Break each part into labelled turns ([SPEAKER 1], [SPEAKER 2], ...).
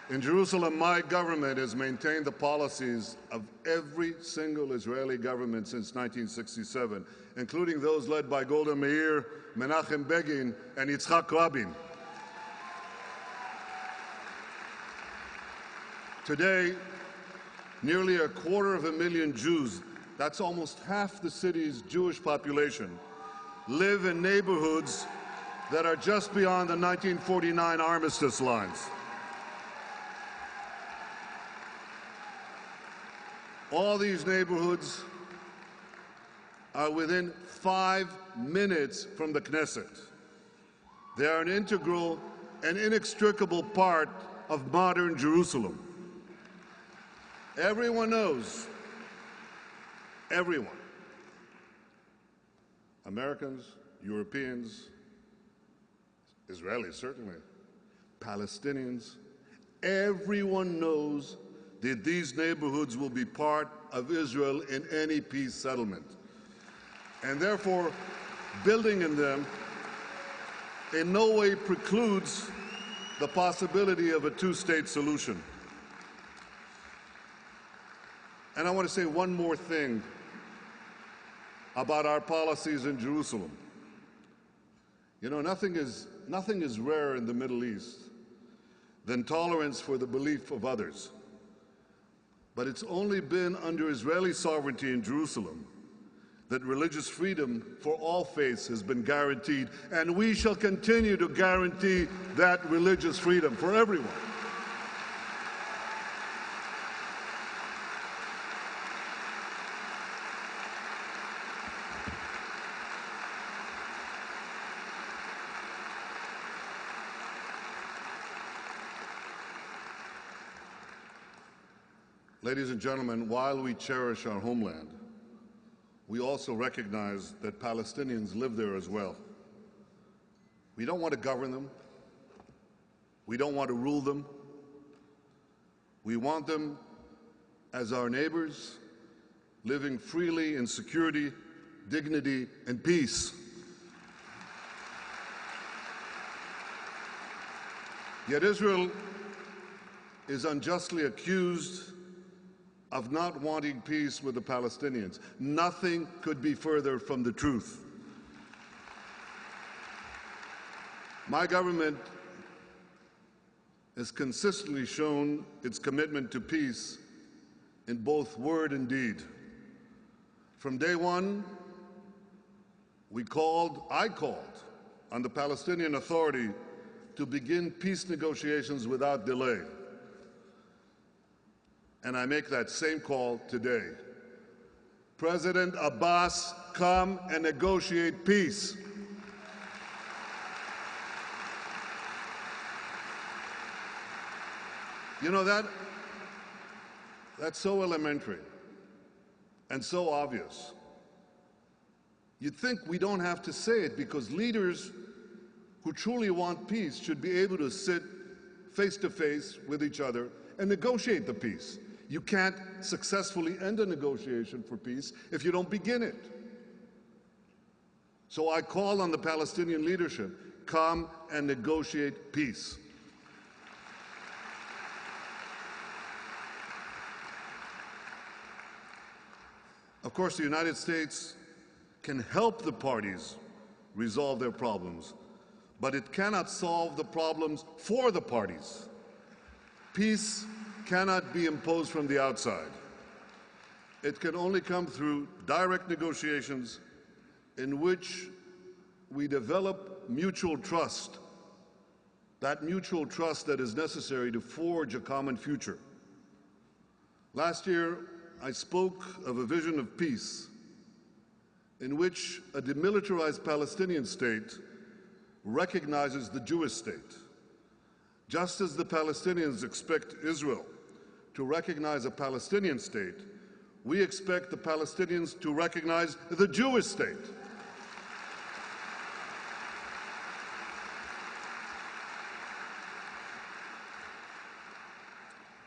[SPEAKER 1] In Jerusalem, my government has maintained the policies of every single Israeli government since 1967, including those led by Golda Meir, Menachem Begin, and Yitzhak Rabin. Today, nearly 250,000 Jews, that's almost half the city's Jewish population, live in neighborhoods that are just beyond the 1949 armistice lines. All these neighborhoods are within 5 minutes from the Knesset. They are an integral and inextricable part of modern Jerusalem. Everyone knows, everyone, Americans, Europeans, Israelis certainly, Palestinians, everyone knows that these neighborhoods will be part of Israel in any peace settlement. And therefore, building in them in no way precludes the possibility of a two-state solution. And I want to say one more thing about our policies in Jerusalem. You know, nothing is rarer in the Middle East than tolerance for the belief of others. But it's only been under Israeli sovereignty in Jerusalem that religious freedom for all faiths has been guaranteed, and we shall continue to guarantee that religious freedom for everyone. Ladies and gentlemen, while we cherish our homeland, we also recognize that Palestinians live there as well. We don't want to govern them. We don't want to rule them. We want them as our neighbors, living freely in security, dignity, and peace. Yet Israel is unjustly accused of not wanting peace with the Palestinians. Nothing could be further from the truth. My government has consistently shown its commitment to peace in both word and deed. From day one, I called on the Palestinian Authority to begin peace negotiations without delay. And I make that same call today. President Abbas, come and negotiate peace. You know, that's so elementary and so obvious. You'd think we don't have to say it, because leaders who truly want peace should be able to sit face to face with each other and negotiate the peace. You can't successfully end a negotiation for peace if you don't begin it. So I call on the Palestinian leadership, come and negotiate peace. Of course, the United States can help the parties resolve their problems, but it cannot solve the problems for the parties. Peace cannot be imposed from the outside. It can only come through direct negotiations in which we develop mutual trust, that mutual trust that is necessary to forge a common future. Last year, I spoke of a vision of peace in which a demilitarized Palestinian state recognizes the Jewish state. Just as the Palestinians expect Israel to recognize a Palestinian state, we expect the Palestinians to recognize the Jewish state.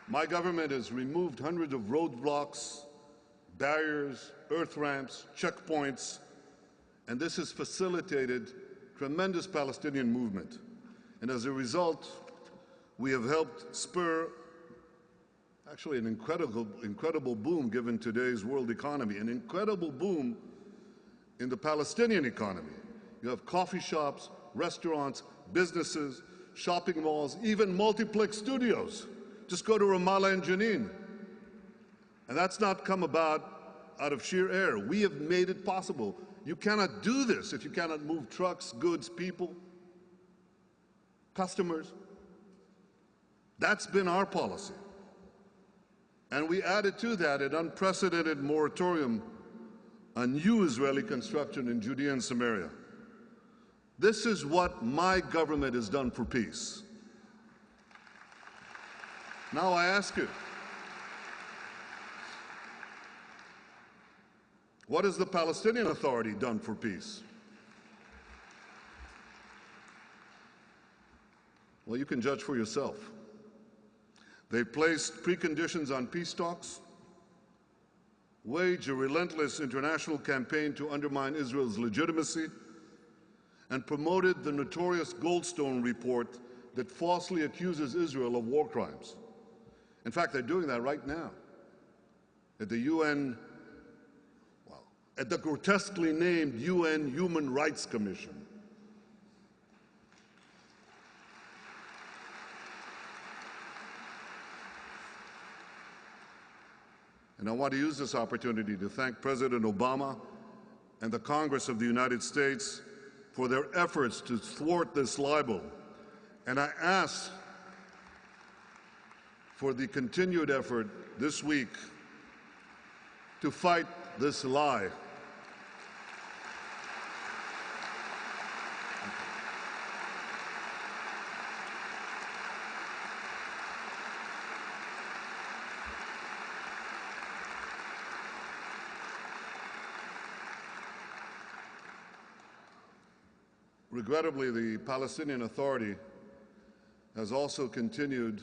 [SPEAKER 1] My government has removed hundreds of roadblocks, barriers, earth ramps, checkpoints, and this has facilitated tremendous Palestinian movement. And as a result, we have helped spur actually an incredible boom given today's world economy, an incredible boom in the Palestinian economy. You have coffee shops, restaurants, businesses, shopping malls, even multiplex studios. Just go to Ramallah and Jenin. And that's not come about out of sheer air. We have made it possible. You cannot do this if you cannot move trucks, goods, people, customers. That's been our policy. And we added to that an unprecedented moratorium on new Israeli construction in Judea and Samaria. This is what my government has done for peace. Now I ask you, what has the Palestinian Authority done for peace? Well, you can judge for yourself. They've placed preconditions on peace talks, waged a relentless international campaign to undermine Israel's legitimacy, and promoted the notorious Goldstone report that falsely accuses Israel of war crimes. In fact, they're doing that right now at the UN, at the grotesquely named UN Human Rights Commission. And I want to use this opportunity to thank President Obama and the Congress of the United States for their efforts to thwart this libel. And I ask for the continued effort this week to fight this lie. Regrettably, the Palestinian Authority has also continued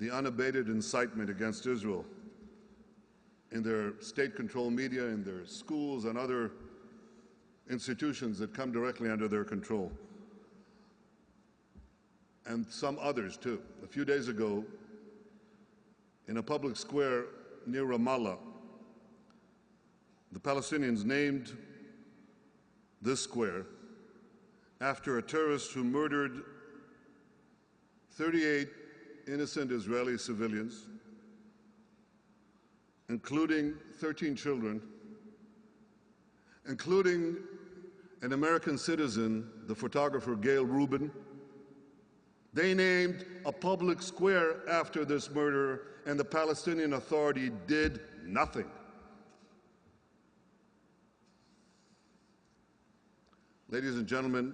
[SPEAKER 1] the unabated incitement against Israel in their state-controlled media, in their schools and other institutions that come directly under their control, and some others too. A few days ago, in a public square near Ramallah, the Palestinians named this square after a terrorist who murdered 38 innocent Israeli civilians, including 13 children, including an American citizen, the photographer Gail Rubin. They named a public square after this murder, and the Palestinian Authority did nothing. Ladies and gentlemen,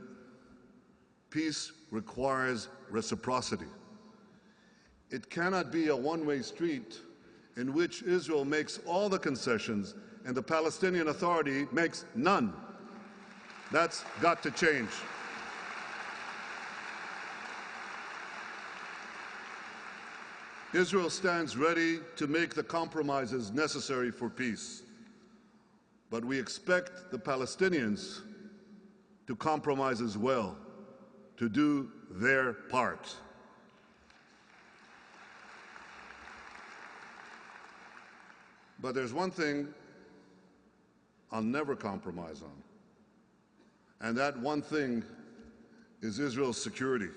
[SPEAKER 1] peace requires reciprocity. It cannot be a one-way street in which Israel makes all the concessions and the Palestinian Authority makes none. That's got to change. Israel stands ready to make the compromises necessary for peace, but we expect the Palestinians to compromise as well, to do their part. But there's one thing I'll never compromise on, and that one thing is Israel's security.